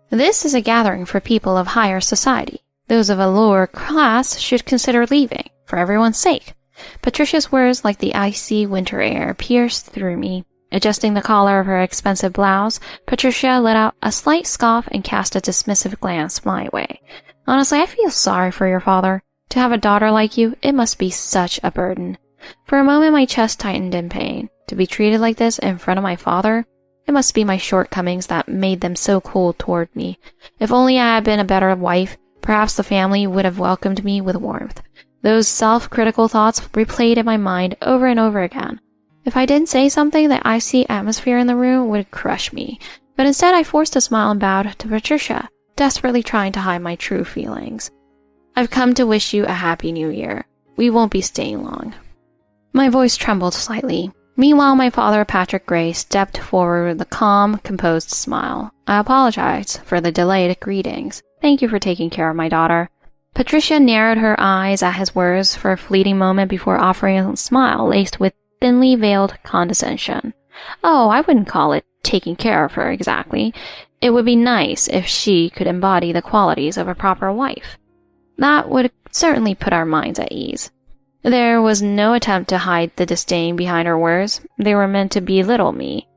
This is a gathering for people of higher society. Those of a lower class should consider leaving, for everyone's sake. Patricia's words, like the icy winter air, pierced through me. Adjusting the collar of her expensive blouse, Patricia let out a slight scoff and cast a dismissive glance my way. Honestly, I feel sorry for your father. To have a daughter like you, it must be such a burden. For a moment, my chest tightened in pain. To be treated like this in front of my father? It must be my shortcomings that made them so cold toward me. If only I had been a better wife, perhaps the family would have welcomed me with warmth. Those self-critical thoughts replayed in my mind over and over again. If I didn't say something, the icy atmosphere in the room would crush me. But instead, I forced a smile and bowed to Patricia, desperately trying to hide my true feelings. I've come to wish you a happy new year. We won't be staying long. My voice trembled slightly. Meanwhile, my father, Patrick Gray, stepped forward with a calm, composed smile. I apologized for the delayed greetings. Thank you for taking care of my daughter. Patricia narrowed her eyes at his words for a fleeting moment before offering a smile laced with thinly veiled condescension. Oh, I wouldn't call it taking care of her exactly. It would be nice if she could embody the qualities of a proper wife. That would certainly put our minds at ease. There was no attempt to hide the disdain behind her words. They were meant to belittle me.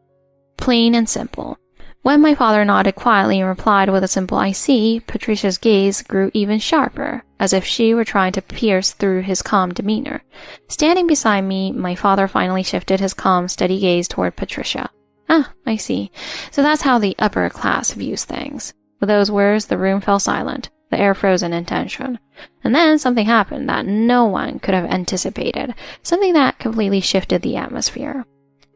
Plain and simple. When my father nodded quietly and replied with a simple "I see," Patricia's gaze grew even sharper, as if she were trying to pierce through his calm demeanor. Standing beside me, my father finally shifted his calm, steady gaze toward Patricia. Ah, I see. So that's how the upper class views things. With those words, the room fell silent, the air frozen in tension. And then something happened that no one could have anticipated, something that completely shifted the atmosphere.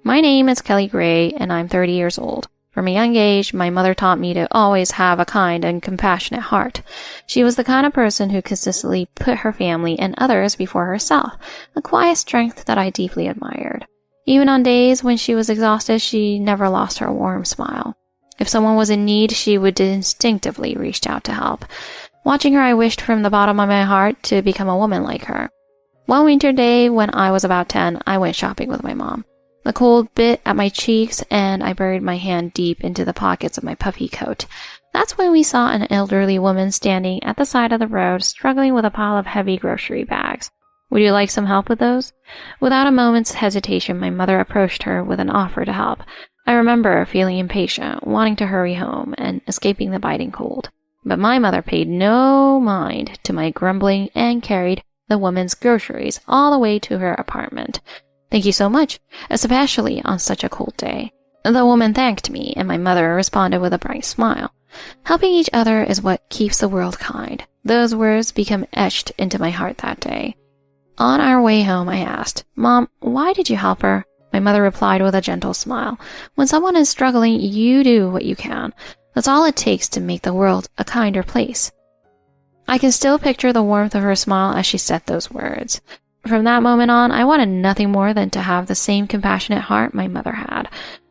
My name is Kelly Gray, and I'm 30 years old. From a young age, my mother taught me to always have a kind and compassionate heart. She was the kind of person who consistently put her family and others before herself, a quiet strength that I deeply admired. Even on days when she was exhausted, she never lost her warm smile. If someone was in need, she would instinctively reach out to help. Watching her, I wished from the bottom of my heart to become a woman like her. One winter day, when I was about 10, I went shopping with my mom. The cold bit at my cheeks, and I buried my hand deep into the pockets of my puffy coat. That's when we saw an elderly woman standing at the side of the road, struggling with a pile of heavy grocery bags. Would you like some help with those? Without a moment's hesitation, my mother approached her with an offer to help. I remember feeling impatient, wanting to hurry home, and escaping the biting cold. But my mother paid no mind to my grumbling and carried the woman's groceries all the way to her apartment. Thank you so much, especially on such a cold day. The woman thanked me, and my mother responded with a bright smile. Helping each other is what keeps the world kind. Those words became etched into my heart that day. On our way home, I asked, Mom, why did you help her? My mother replied with a gentle smile. When someone is struggling, you do what you can. That's all it takes to make the world a kinder place. I can still picture the warmth of her smile as she said those words. From that moment on, I wanted nothing more than to have the same compassionate heart my mother had.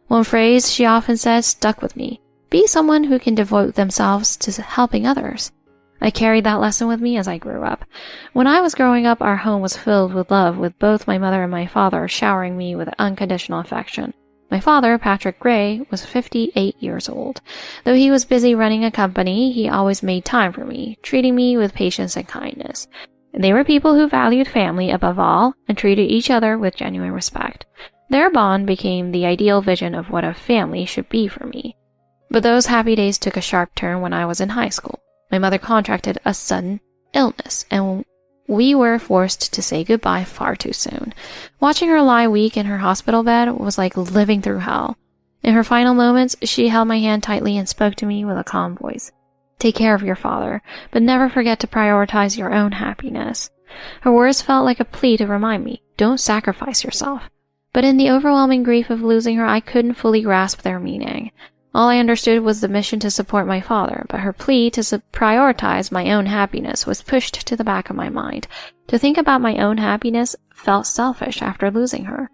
One phrase she often said stuck with me. Be someone who can devote themselves to helping others. I carried that lesson with me as I grew up. When I was growing up, our home was filled with love, with both my mother and my father showering me with unconditional affection. My father, Patrick Gray, was 58 years old. Though he was busy running a company, he always made time for me, treating me with patience and kindness. They were people who valued family above all and treated each other with genuine respect. Their bond became the ideal vision of what a family should be for me. But those happy days took a sharp turn when I was in high school. My mother contracted a sudden illness, and we were forced to say goodbye far too soon. Watching her lie weak in her hospital bed was like living through hell. In her final moments, she held my hand tightly and spoke to me with a calm voice. Take care of your father, but never forget to prioritize your own happiness. Her words felt like a plea to remind me, don't sacrifice yourself. But in the overwhelming grief of losing her, I couldn't fully grasp their meaning. All I understood was the mission to support my father, but her plea to prioritize my own happiness was pushed to the back of my mind. To think about my own happiness felt selfish after losing her.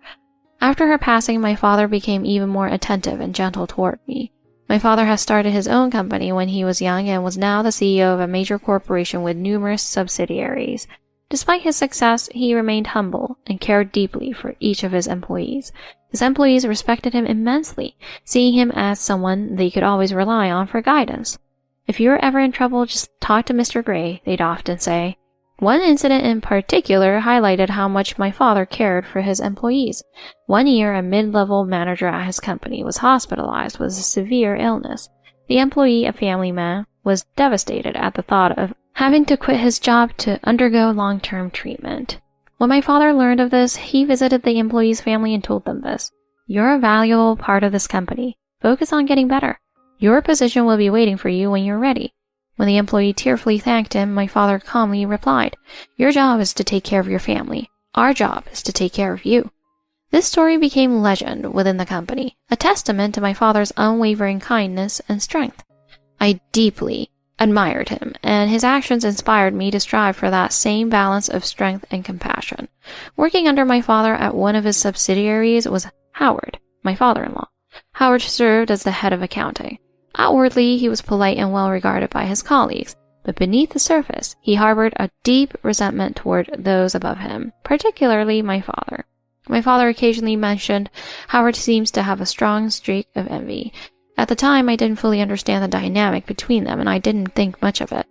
After her passing, my father became even more attentive and gentle toward me. My father had started his own company when he was young and was now the CEO of a major corporation with numerous subsidiaries. Despite his success, he remained humble and cared deeply for each of his employees. His employees respected him immensely, seeing him as someone they could always rely on for guidance. "If you're ever in trouble, just talk to Mr. Gray," they'd often say. One incident in particular highlighted how much my father cared for his employees. One year, a mid-level manager at his company was hospitalized with a severe illness. The employee, a family man, was devastated at the thought of having to quit his job to undergo long-term treatment. When my father learned of this, he visited the employee's family and told them this: "You're a valuable part of this company. Focus on getting better. Your position will be waiting for you when you're ready." When the employee tearfully thanked him, my father calmly replied, "Your job is to take care of your family. Our job is to take care of you." This story became legend within the company, a testament to my father's unwavering kindness and strength. I deeply admired him, and his actions inspired me to strive for that same balance of strength and compassion. Working under my father at one of his subsidiaries was Howard, my father-in-law. Howard served as the head of accounting. Outwardly, he was polite and well regarded by his colleagues, but beneath the surface, he harbored a deep resentment toward those above him, particularly my father. My father occasionally mentioned Howard seems to have a strong streak of envy. At the time, I didn't fully understand the dynamic between them, and I didn't think much of it.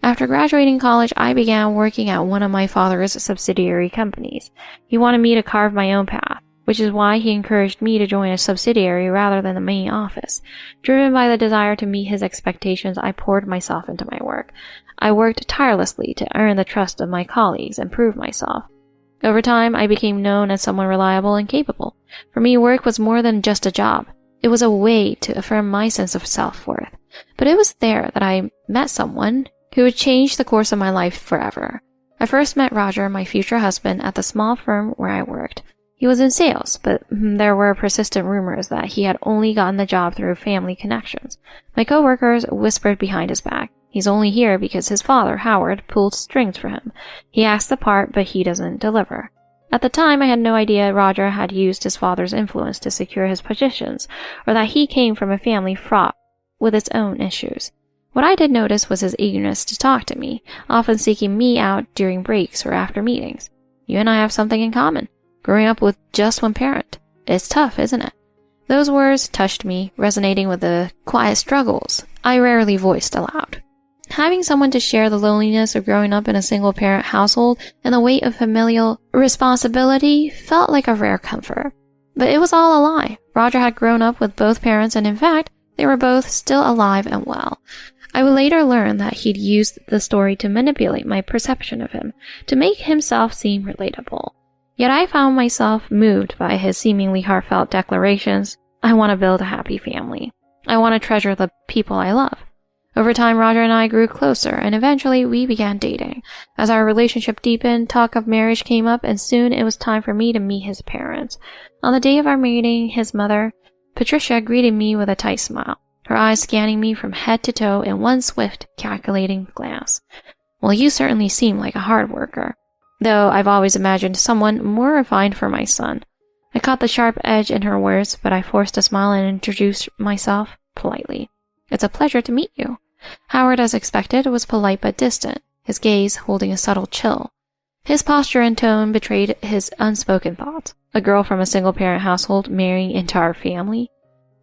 After graduating college, I began working at one of my father's subsidiary companies. He wanted me to carve my own path, which is why he encouraged me to join a subsidiary rather than the main office. Driven by the desire to meet his expectations, I poured myself into my work. I worked tirelessly to earn the trust of my colleagues and prove myself. Over time, I became known as someone reliable and capable. For me, work was more than just a job. It was a way to affirm my sense of self-worth. But it was there that I met someone who would change the course of my life forever. I first met Roger, my future husband, at the small firm where I worked. He was in sales, but there were persistent rumors that he had only gotten the job through family connections. My coworkers whispered behind his back, "He's only here because his father, Howard, pulled strings for him. He asks the part, but he doesn't deliver." At the time, I had no idea Roger had used his father's influence to secure his positions, or that he came from a family fraught with its own issues. What I did notice was his eagerness to talk to me, often seeking me out during breaks or after meetings. "You and I have something in common. Growing up with just one parent. It's tough, isn't it?" Those words touched me, resonating with the quiet struggles I rarely voiced aloud. Having someone to share the loneliness of growing up in a single-parent household and the weight of familial responsibility felt like a rare comfort. But it was all a lie. Roger had grown up with both parents, and in fact, they were both still alive and well. I would later learn that he'd used the story to manipulate my perception of him, to make himself seem relatable. Yet I found myself moved by his seemingly heartfelt declarations. I want to build a happy family. I want to treasure the people I love. Over time, Roger and I grew closer, and eventually we began dating. As our relationship deepened, talk of marriage came up, and soon it was time for me to meet his parents. On the day of our meeting, his mother, Patricia, greeted me with a tight smile, her eyes scanning me from head to toe in one swift, calculating glance. "Well, you certainly seem like a hard worker. Though I've always imagined someone more refined for my son." I caught the sharp edge in her words, but I forced a smile and introduced myself politely. "It's a pleasure to meet you." Howard, as expected, was polite but distant, his gaze holding a subtle chill. His posture and tone betrayed his unspoken thoughts. A girl from a single-parent household marrying into our family?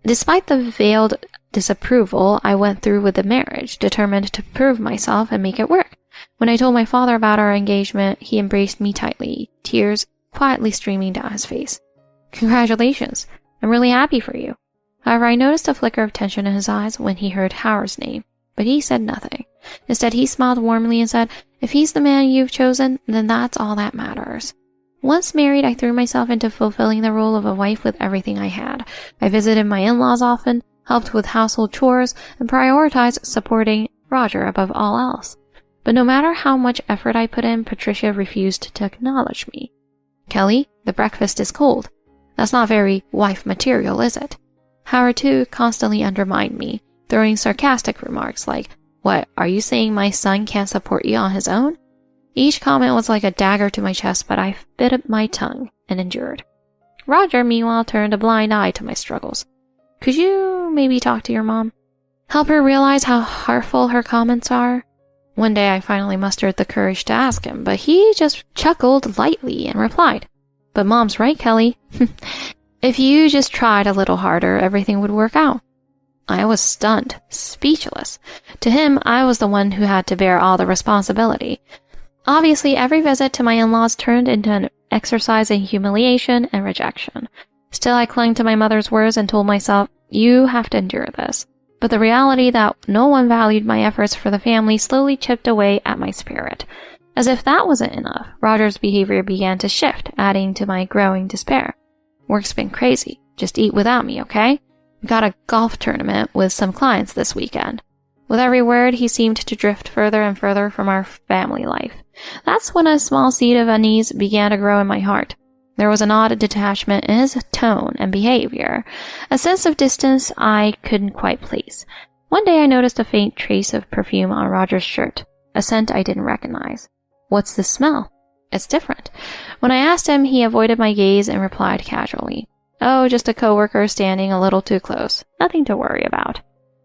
Despite the veiled disapproval I went through with the marriage, determined to prove myself and make it work. When I told my father about our engagement, he embraced me tightly, tears quietly streaming down his face. "Congratulations. I'm really happy for you." However, I noticed a flicker of tension in his eyes when he heard Howard's name, but he said nothing. Instead, he smiled warmly and said, "If he's the man you've chosen, then that's all that matters." Once married, I threw myself into fulfilling the role of a wife with everything I had. I visited my in-laws often, helped with household chores, and prioritized supporting Roger above all else. But no matter how much effort I put in, Patricia refused to acknowledge me. "Kelly, the breakfast is cold. That's not very wife material, is it?" Howard, too, constantly undermined me, throwing sarcastic remarks like, "What, are you saying my son can't support you on his own?" Each comment was like a dagger to my chest, but I bit my tongue and endured. Roger, meanwhile, turned a blind eye to my struggles. "Could you maybe talk to your mom? Help her realize how hurtful her comments are?" One day I finally mustered the courage to ask him, but he just chuckled lightly and replied, "But Mom's right, Kelly. If you just tried a little harder, everything would work out." I was stunned, speechless. To him, I was the one who had to bear all the responsibility. Obviously, every visit to my in-laws turned into an exercise in humiliation and rejection. Still, I clung to my mother's words and told myself, you have to endure this. But the reality that no one valued my efforts for the family slowly chipped away at my spirit. As if that wasn't enough, Roger's behavior began to shift, adding to my growing despair. Work's been crazy. Just eat without me, okay? We got a golf tournament with some clients this weekend. With every word, he seemed to drift further and further from our family life. That's when a small seed of unease began to grow in my heart. There was an odd detachment in his tone and behavior, a sense of distance I couldn't quite place. One day I noticed a faint trace of perfume on Roger's shirt, a scent I didn't recognize. What's this smell? It's different. When I asked him, he avoided my gaze and replied casually, oh, just a coworker standing a little too close. Nothing to worry about.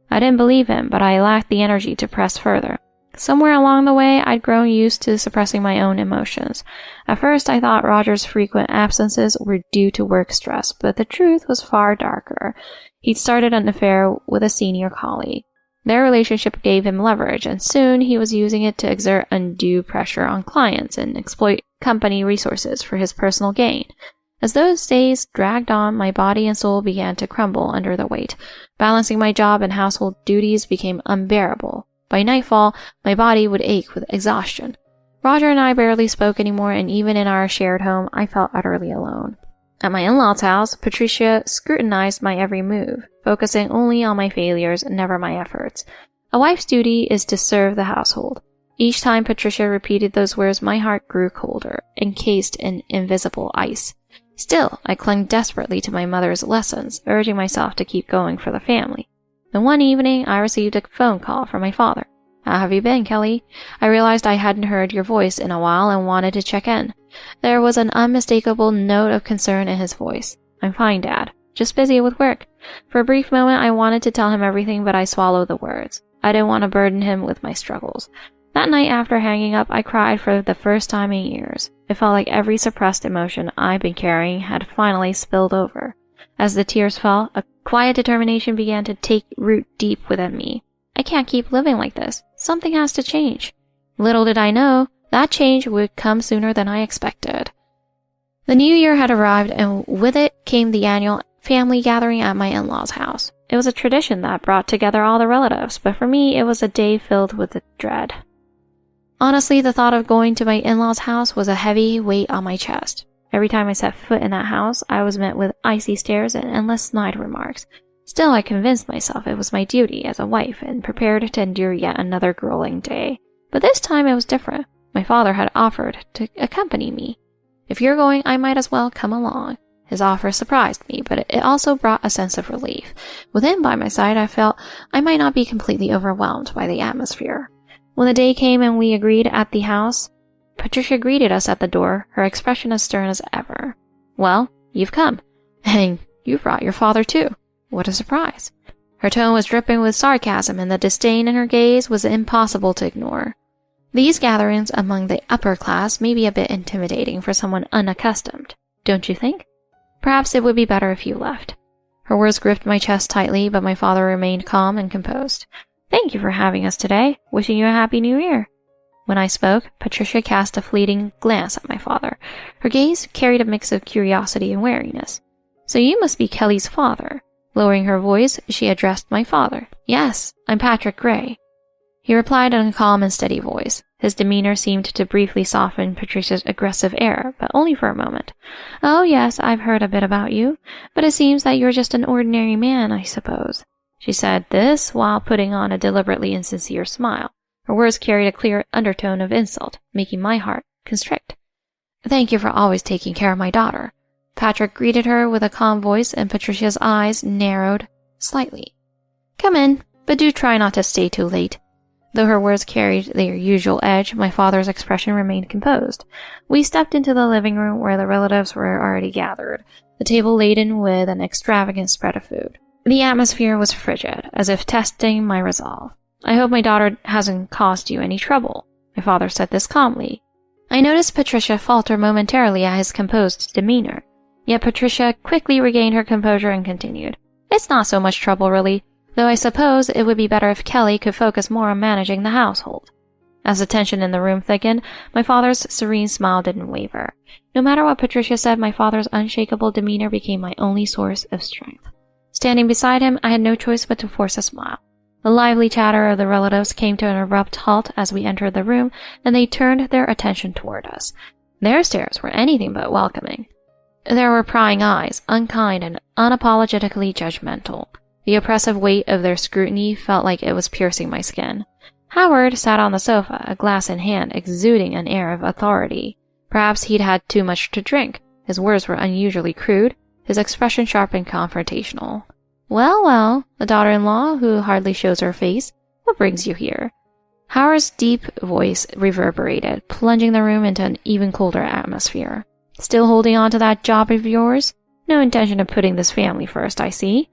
I didn't believe him, but I lacked the energy to press further. Somewhere along the way, I'd grown used to suppressing my own emotions. At first, I thought Roger's frequent absences were due to work stress, but the truth was far darker. He'd started an affair with a senior colleague. Their relationship gave him leverage, and soon he was using it to exert undue pressure on clients and exploit company resources for his personal gain. As those days dragged on, my body and soul began to crumble under the weight. Balancing my job and household duties became unbearable. By nightfall, my body would ache with exhaustion. Roger and I barely spoke anymore, and even in our shared home, I felt utterly alone. At my in-laws' house, Patricia scrutinized my every move, focusing only on my failures and never my efforts. A wife's duty is to serve the household. Each time Patricia repeated those words, my heart grew colder, encased in invisible ice. Still, I clung desperately to my mother's lessons, urging myself to keep going for the family. Then one evening, I received a phone call from my father. How have you been, Kelly? I realized I hadn't heard your voice in a while and wanted to check in. There was an unmistakable note of concern in his voice. I'm fine, Dad. Just busy with work. For a brief moment, I wanted to tell him everything, but I swallowed the words. I didn't want to burden him with my struggles. That night after hanging up, I cried for the first time in years. It felt like every suppressed emotion I'd been carrying had finally spilled over. As the tears fell, a quiet determination began to take root deep within me. I can't keep living like this. Something has to change. Little did I know, that change would come sooner than I expected. The new year had arrived, and with it came the annual family gathering at my in-laws' house. It was a tradition that brought together all the relatives, but for me, it was a day filled with dread. Honestly, the thought of going to my in-laws' house was a heavy weight on my chest. Every time I set foot in that house, I was met with icy stares and endless snide remarks. Still, I convinced myself it was my duty as a wife and prepared to endure yet another grueling day. But this time it was different. My father had offered to accompany me. If you're going, I might as well come along. His offer surprised me, but it also brought a sense of relief. With him by my side, I felt I might not be completely overwhelmed by the atmosphere. When the day came and we agreed at the house, Patricia greeted us at the door, her expression as stern as ever. Well, you've come. And you've brought your father too. What a surprise. Her tone was dripping with sarcasm, and the disdain in her gaze was impossible to ignore. These gatherings among the upper class may be a bit intimidating for someone unaccustomed, don't you think? Perhaps it would be better if you left. Her words gripped my chest tightly, but my father remained calm and composed. Thank you for having us today. Wishing you a happy new year. When I spoke, Patricia cast a fleeting glance at my father. Her gaze carried a mix of curiosity and wariness. So you must be Kelly's father. Lowering her voice, she addressed my father. Yes, I'm Patrick Gray. He replied in a calm and steady voice. His demeanor seemed to briefly soften Patricia's aggressive air, but only for a moment. Oh yes, I've heard a bit about you, but it seems that you're just an ordinary man, I suppose. She said this while putting on a deliberately insincere smile. Her words carried a clear undertone of insult, making my heart constrict. Thank you for always taking care of my daughter. Patrick greeted her with a calm voice, and Patricia's eyes narrowed slightly. Come in, but do try not to stay too late. Though her words carried their usual edge, my father's expression remained composed. We stepped into the living room where the relatives were already gathered, the table laden with an extravagant spread of food. The atmosphere was frigid, as if testing my resolve. I hope my daughter hasn't caused you any trouble. My father said this calmly. I noticed Patricia falter momentarily at his composed demeanor. Yet Patricia quickly regained her composure and continued. It's not so much trouble, really. though I suppose it would be better if Kelly could focus more on managing the household. As the tension in the room thickened, my father's serene smile didn't waver. No matter what Patricia said, my father's unshakable demeanor became my only source of strength. Standing beside him, I had no choice but to force a smile. The lively chatter of the relatives came to an abrupt halt as we entered the room, and they turned their attention toward us. Their stares were anything but welcoming. There were prying eyes, unkind and unapologetically judgmental. The oppressive weight of their scrutiny felt like it was piercing my skin. Howard sat on the sofa, a glass in hand, exuding an air of authority. Perhaps he'd had too much to drink. His words were unusually crude, his expression sharp and confrontational. Well, well, the daughter-in-law who hardly shows her face, what brings you here? Howard's deep voice reverberated, plunging the room into an even colder atmosphere. Still holding on to that job of yours? No intention of putting this family first, I see.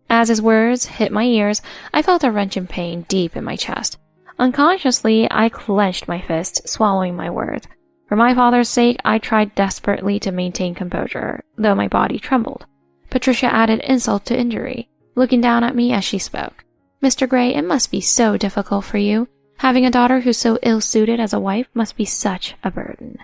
As his words hit my ears, I felt a wrenching pain deep in my chest. Unconsciously, I clenched my fist, swallowing my words. For my father's sake, I tried desperately to maintain composure, though my body trembled. Patricia added insult to injury, looking down at me as she spoke. Mr. Gray, it must be so difficult for you. Having a daughter who's so ill-suited as a wife must be such a burden.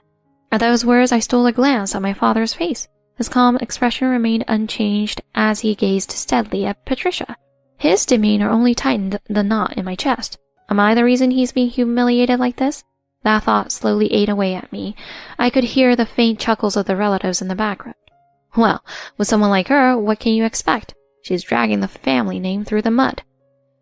At those words, I stole a glance at my father's face. His calm expression remained unchanged as he gazed steadily at Patricia. His demeanor only tightened the knot in my chest. Am I the reason he's being humiliated like this? That thought slowly ate away at me. I could hear the faint chuckles of the relatives in the background. Well, with someone like her, what can you expect? She's dragging the family name through the mud.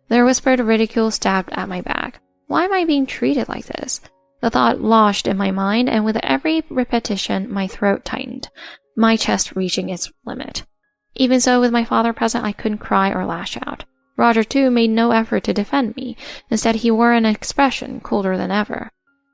Their whispered ridicule stabbed at my back. Why am I being treated like this? The thought lodged in my mind, and with every repetition, my throat tightened, my chest reaching its limit. Even so, with my father present, I couldn't cry or lash out. Roger, too, made no effort to defend me. Instead, he wore an expression colder than ever.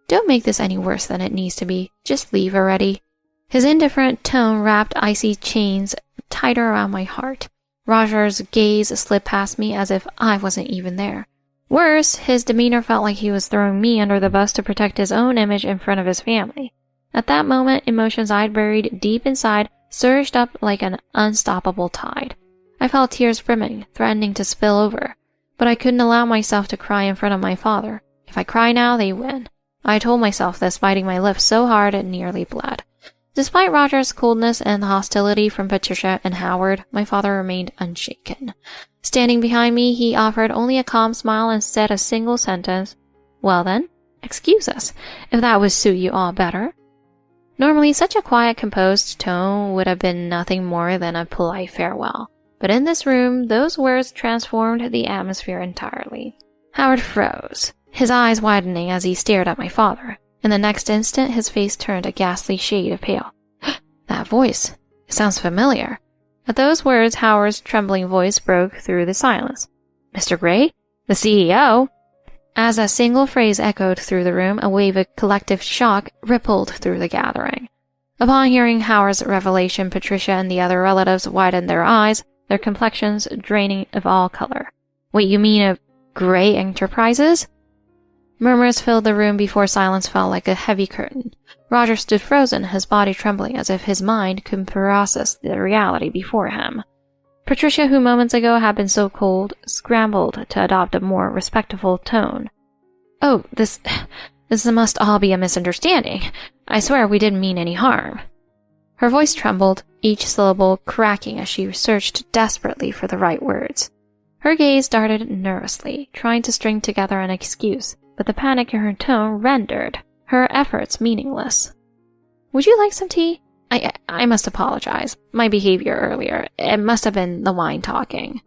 Don't make this any worse than it needs to be. Just leave already. His indifferent tone wrapped icy chains tighter around my heart. Roger's gaze slid past me as if I wasn't even there. Worse, his demeanor felt like he was throwing me under the bus to protect his own image in front of his family. At that moment, emotions I'd buried deep inside surged up like an unstoppable tide. I felt tears brimming, threatening to spill over, but I couldn't allow myself to cry in front of my father. If I cry now, they win. I told myself this, biting my lips so hard it nearly bled. Despite Roger's coldness and the hostility from Patricia and Howard, my father remained unshaken. Standing behind me, he offered only a calm smile and said a single sentence. Well then, excuse us, if that would suit you all better. Normally, such a quiet, composed tone would have been nothing more than a polite farewell. But in this room, those words transformed the atmosphere entirely. Howard froze, his eyes widening as he stared at my father. In the next instant, his face turned a ghastly shade of pale. That voice. It sounds familiar. At those words, Howard's trembling voice broke through the silence. Mr. Gray? The CEO? As a single phrase echoed through the room, a wave of collective shock rippled through the gathering. Upon hearing Howard's revelation, Patricia and the other relatives widened their eyes, their complexions draining of all color. What, you mean of Gray Enterprises? Murmurs filled the room before silence fell like a heavy curtain. Roger stood frozen, his body trembling as if his mind couldn't process the reality before him. Patricia, who moments ago had been so cold, scrambled to adopt a more respectful tone. Oh, this must all be a misunderstanding. I swear we didn't mean any harm. Her voice trembled, each syllable cracking as she searched desperately for the right words. Her gaze darted nervously, trying to string together an excuse, but the panic in her tone rendered her efforts meaningless. Would you like some tea? I must apologize. My behavior earlier. It must have been the wine talking.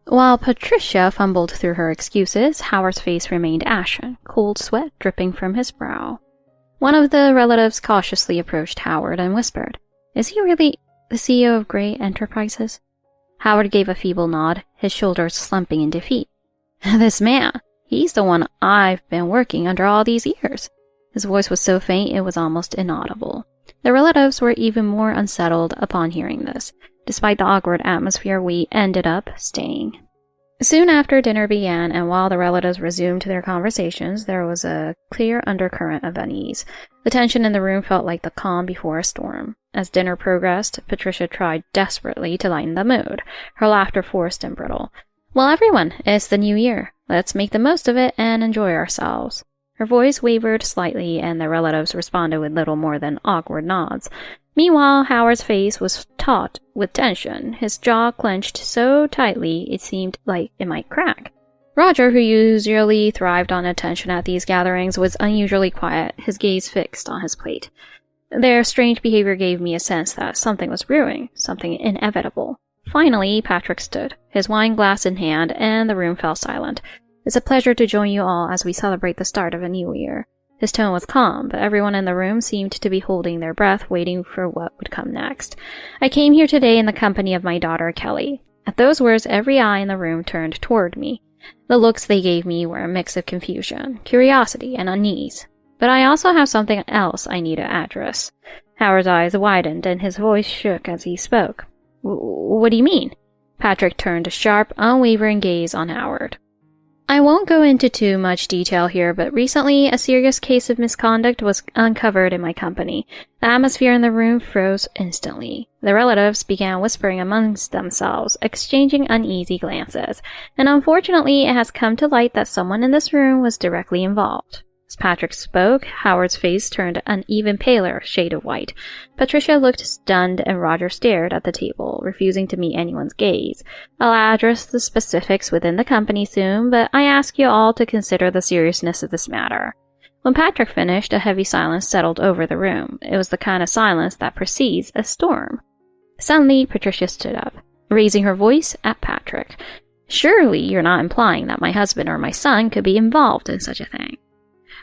While Patricia fumbled through her excuses, Howard's face remained ashen, cold sweat dripping from his brow. One of the relatives cautiously approached Howard and whispered, Is he really the CEO of Gray Enterprises? Howard gave a feeble nod, his shoulders slumping in defeat. This man, he's the one I've been working under all these years. His voice was so faint it was almost inaudible. The relatives were even more unsettled upon hearing this. Despite the awkward atmosphere, we ended up staying. Soon after dinner began, and while the relatives resumed their conversations, there was a clear undercurrent of unease. The tension in the room felt like the calm before a storm. As dinner progressed, Patricia tried desperately to lighten the mood, her laughter forced and brittle. Well, everyone, it's the new year. Let's make the most of it and enjoy ourselves. Her voice wavered slightly, and the relatives responded with little more than awkward nods. Meanwhile, Howard's face was taut with tension, his jaw clenched so tightly it seemed like it might crack. Roger, who usually thrived on attention at these gatherings, was unusually quiet, his gaze fixed on his plate. Their strange behavior gave me a sense that something was brewing, something inevitable. Finally, Patrick stood, his wine glass in hand, and the room fell silent. It's a pleasure to join you all as we celebrate the start of a new year. His tone was calm, but everyone in the room seemed to be holding their breath, waiting for what would come next. I came here today in the company of my daughter, Kelly. At those words, every eye in the room turned toward me. The looks they gave me were a mix of confusion, curiosity, and unease. But I also have something else I need to address. Howard's eyes widened, and his voice shook as he spoke. What do you mean? Patrick turned a sharp, unwavering gaze on Howard. I won't go into too much detail here, but recently a serious case of misconduct was uncovered in my company. The atmosphere in the room froze instantly. The relatives began whispering amongst themselves, exchanging uneasy glances, and unfortunately it has come to light that someone in this room was directly involved. As Patrick spoke, Howard's face turned an even paler shade of white. Patricia looked stunned and Roger stared at the table, refusing to meet anyone's gaze. I'll address the specifics within the company soon, but I ask you all to consider the seriousness of this matter. When Patrick finished, a heavy silence settled over the room. It was the kind of silence that precedes a storm. Suddenly, Patricia stood up, raising her voice at Patrick. Surely you're not implying that my husband or my son could be involved in such a thing.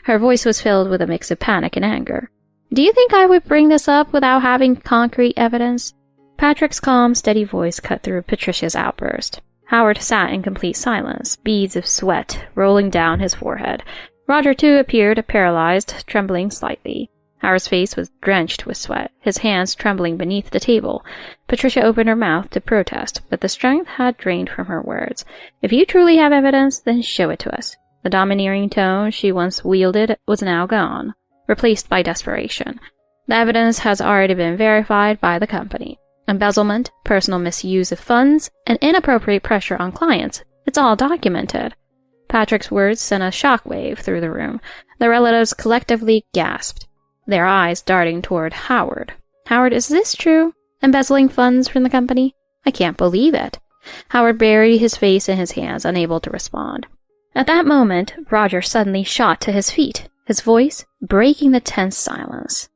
Her voice was filled with a mix of panic and anger. Do you think I would bring this up without having concrete evidence? Patrick's calm, steady voice cut through Patricia's outburst. Howard sat in complete silence, beads of sweat rolling down his forehead. Roger, too, appeared paralyzed, trembling slightly. Howard's face was drenched with sweat, his hands trembling beneath the table. Patricia opened her mouth to protest, but the strength had drained from her words. If you truly have evidence, then show it to us. The domineering tone she once wielded was now gone, replaced by desperation. The evidence has already been verified by the company. Embezzlement, personal misuse of funds, and inappropriate pressure on clients. It's all documented. Patrick's words sent a shockwave through the room. The relatives collectively gasped, their eyes darting toward Howard. Howard, is this true? Embezzling funds from the company? I can't believe it. Howard buried his face in his hands, unable to respond. At that moment, Roger suddenly shot to his feet, his voice breaking the tense silence.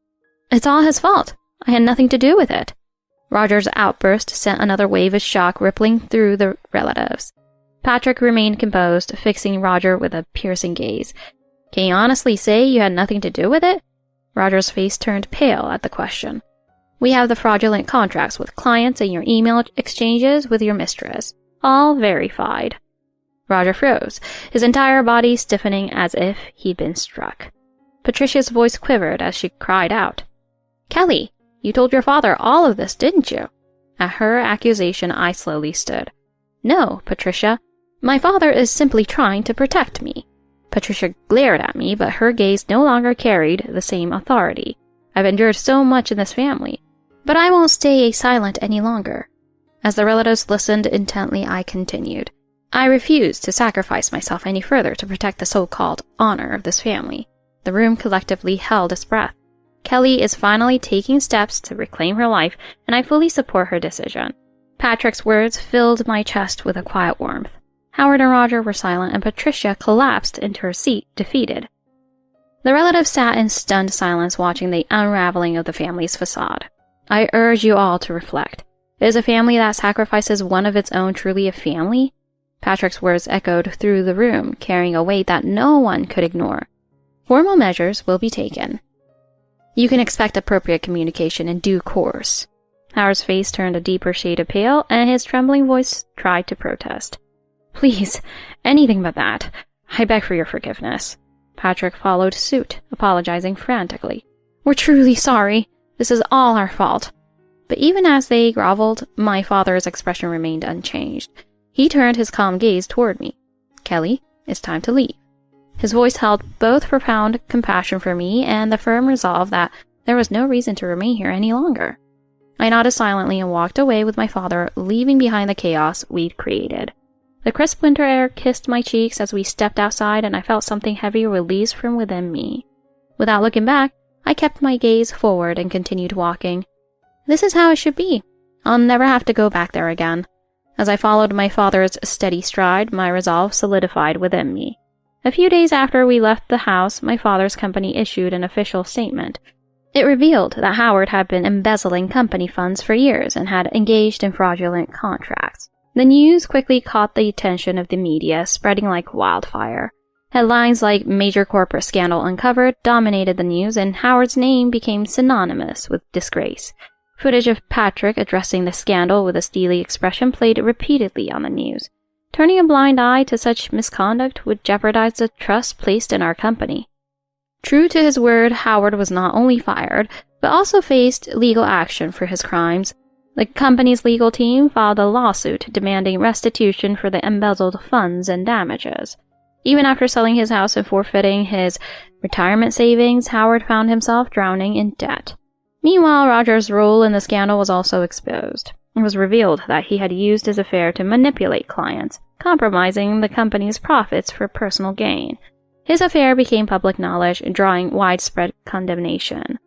It's all his fault. I had nothing to do with it. Roger's outburst sent another wave of shock rippling through the relatives. Patrick remained composed, fixing Roger with a piercing gaze. Can you honestly say you had nothing to do with it? Roger's face turned pale at the question. We have the fraudulent contracts with clients and your email exchanges with your mistress. All verified. Roger froze, his entire body stiffening as if he'd been struck. Patricia's voice quivered as she cried out. Kelly, you told your father all of this, didn't you? At her accusation, I slowly stood. No, Patricia. My father is simply trying to protect me. Patricia glared at me, but her gaze no longer carried the same authority. I've endured so much in this family, but I won't stay silent any longer. As the relatives listened intently, I continued. I refuse to sacrifice myself any further to protect the so-called honor of this family. The room collectively held its breath. Kelly is finally taking steps to reclaim her life, and I fully support her decision. Patrick's words filled my chest with a quiet warmth. Howard and Roger were silent, and Patricia collapsed into her seat, defeated. The relatives sat in stunned silence, watching the unraveling of the family's facade. I urge you all to reflect. Is a family that sacrifices one of its own truly a family? Patrick's words echoed through the room, carrying a weight that no one could ignore. Formal measures will be taken. You can expect appropriate communication in due course. Howard's face turned a deeper shade of pale, and his trembling voice tried to protest. Please, anything but that. I beg for your forgiveness. Patrick followed suit, apologizing frantically. We're truly sorry. This is all our fault. But even as they groveled, my father's expression remained unchanged. He turned his calm gaze toward me. Kelly, it's time to leave. His voice held both profound compassion for me and the firm resolve that there was no reason to remain here any longer. I nodded silently and walked away with my father, leaving behind the chaos we'd created. The crisp winter air kissed my cheeks as we stepped outside, and I felt something heavy release from within me. Without looking back, I kept my gaze forward and continued walking. This is how it should be. I'll never have to go back there again. As I followed my father's steady stride, my resolve solidified within me. A few days after we left the house, my father's company issued an official statement. It revealed that Howard had been embezzling company funds for years and had engaged in fraudulent contracts. The news quickly caught the attention of the media, spreading like wildfire. Headlines like "Major Corporate Scandal Uncovered" dominated the news, and Howard's name became synonymous with disgrace. Footage of Patrick addressing the scandal with a steely expression played repeatedly on the news. Turning a blind eye to such misconduct would jeopardize the trust placed in our company. True to his word, Howard was not only fired, but also faced legal action for his crimes. The company's legal team filed a lawsuit demanding restitution for the embezzled funds and damages. Even after selling his house and forfeiting his retirement savings, Howard found himself drowning in debt. Meanwhile, Roger's role in the scandal was also exposed. It was revealed that he had used his affair to manipulate clients, compromising the company's profits for personal gain. His affair became public knowledge, drawing widespread condemnation.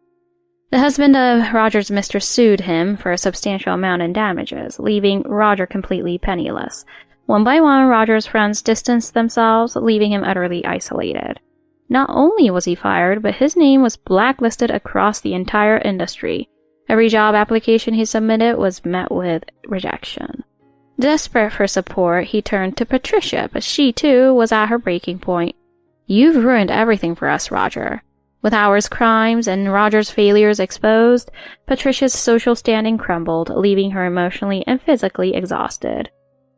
The husband of Roger's mistress sued him for a substantial amount in damages, leaving Roger completely penniless. One by one, Roger's friends distanced themselves, leaving him utterly isolated. Not only was he fired, but his name was blacklisted across the entire industry. Every job application he submitted was met with rejection. Desperate for support, he turned to Patricia, but she too was at her breaking point. "You've ruined everything for us, Roger." With Howard's crimes and Roger's failures exposed, Patricia's social standing crumbled, leaving her emotionally and physically exhausted.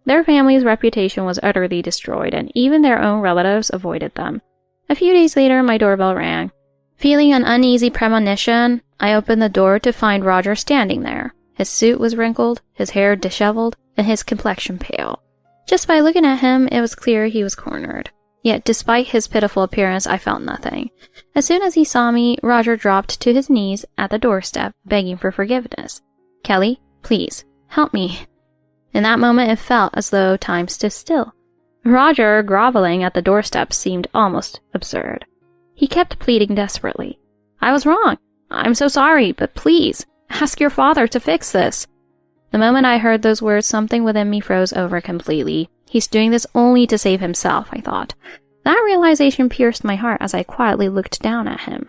Their family's reputation was utterly destroyed, and even their own relatives avoided them. A few days later, my doorbell rang. Feeling an uneasy premonition, I opened the door to find Roger standing there. His suit was wrinkled, his hair disheveled, and his complexion pale. Just by looking at him, it was clear he was cornered. Yet, despite his pitiful appearance, I felt nothing. As soon as he saw me, Roger dropped to his knees at the doorstep, begging for forgiveness. "Kelly, please, help me." In that moment, it felt as though time stood still. Roger, groveling at the doorstep, seemed almost absurd. He kept pleading desperately. "I was wrong. I'm so sorry, but please, ask your father to fix this." The moment I heard those words, something within me froze over completely. He's doing this only to save himself, I thought. That realization pierced my heart as I quietly looked down at him.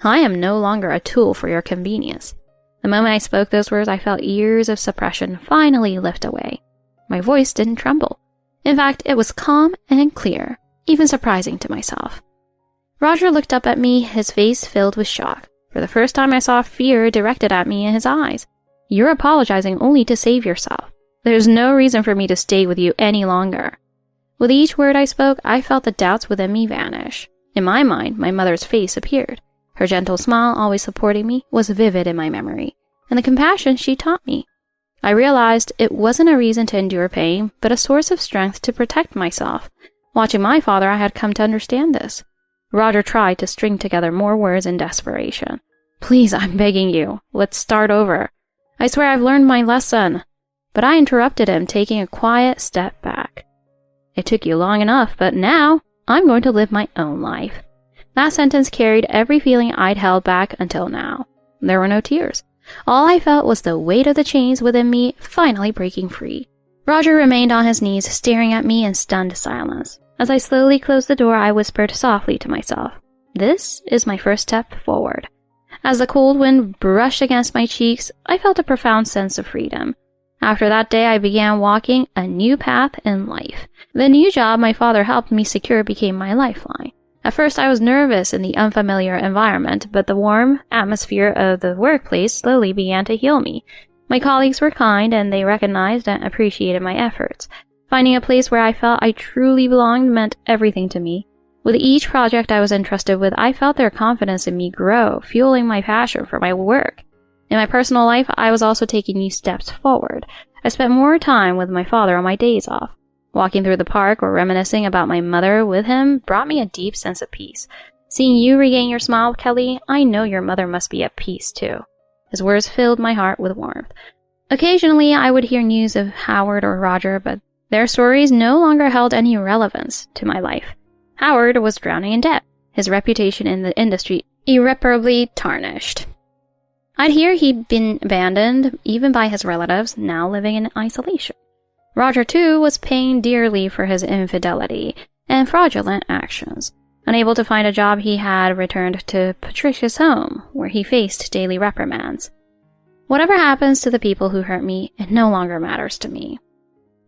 "I am no longer a tool for your convenience." The moment I spoke those words, I felt years of suppression finally lift away. My voice didn't tremble. In fact, it was calm and clear, even surprising to myself. Roger looked up at me, his face filled with shock. For the first time, I saw fear directed at me in his eyes. "You're apologizing only to save yourself. There's no reason for me to stay with you any longer." With each word I spoke, I felt the doubts within me vanish. In my mind, my mother's face appeared. Her gentle smile, always supporting me, was vivid in my memory, and the compassion she taught me. I realized it wasn't a reason to endure pain, but a source of strength to protect myself. Watching my father, I had come to understand this. Roger tried to string together more words in desperation. "Please, I'm begging you. Let's start over. I swear I've learned my lesson." But I interrupted him, taking a quiet step back. "It took you long enough, but now I'm going to live my own life." That sentence carried every feeling I'd held back until now. There were no tears. All I felt was the weight of the chains within me finally breaking free. Roger remained on his knees, staring at me in stunned silence. As I slowly closed the door, I whispered softly to myself, "This is my first step forward." As the cold wind brushed against my cheeks, I felt a profound sense of freedom. After that day, I began walking a new path in life. The new job my father helped me secure became my lifeline. At first, I was nervous in the unfamiliar environment, but the warm atmosphere of the workplace slowly began to heal me. My colleagues were kind, and they recognized and appreciated my efforts. Finding a place where I felt I truly belonged meant everything to me. With each project I was entrusted with, I felt their confidence in me grow, fueling my passion for my work. In my personal life, I was also taking new steps forward. I spent more time with my father on my days off. Walking through the park or reminiscing about my mother with him brought me a deep sense of peace. Seeing you regain your smile, Kelly, I know your mother must be at peace too. His words filled my heart with warmth. Occasionally, I would hear news of Howard or Roger, but Their stories no longer held any relevance to my life. Howard was drowning in debt, his reputation in the industry irreparably tarnished. I'd hear he'd been abandoned, even by his relatives, now living in isolation. Roger, too, was paying dearly for his infidelity and fraudulent actions. Unable to find a job, he had returned to Patricia's home, where he faced daily reprimands. Whatever happens to the people who hurt me, it no longer matters to me.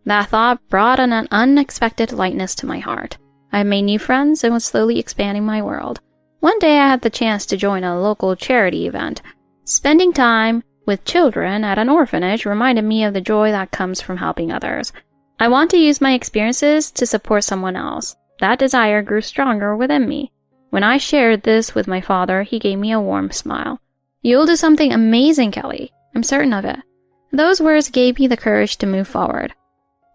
That thought brought an unexpected lightness to my heart. I had made new friends and was slowly expanding my world. One day I had the chance to join a local charity event. Spending time with children at an orphanage reminded me of the joy that comes from helping others. I want to use my experiences to support someone else. That desire grew stronger within me. When I shared this with my father, he gave me a warm smile. "You'll do something amazing, Kelly. I'm certain of it." Those words gave me the courage to move forward.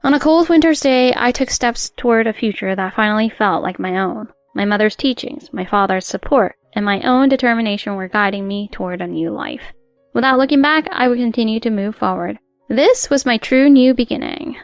On a cold winter's day, I took steps toward a future that finally felt like my own. My mother's teachings, my father's support, and my own determination were guiding me toward a new life. Without looking back, I would continue to move forward. This was my true new beginning.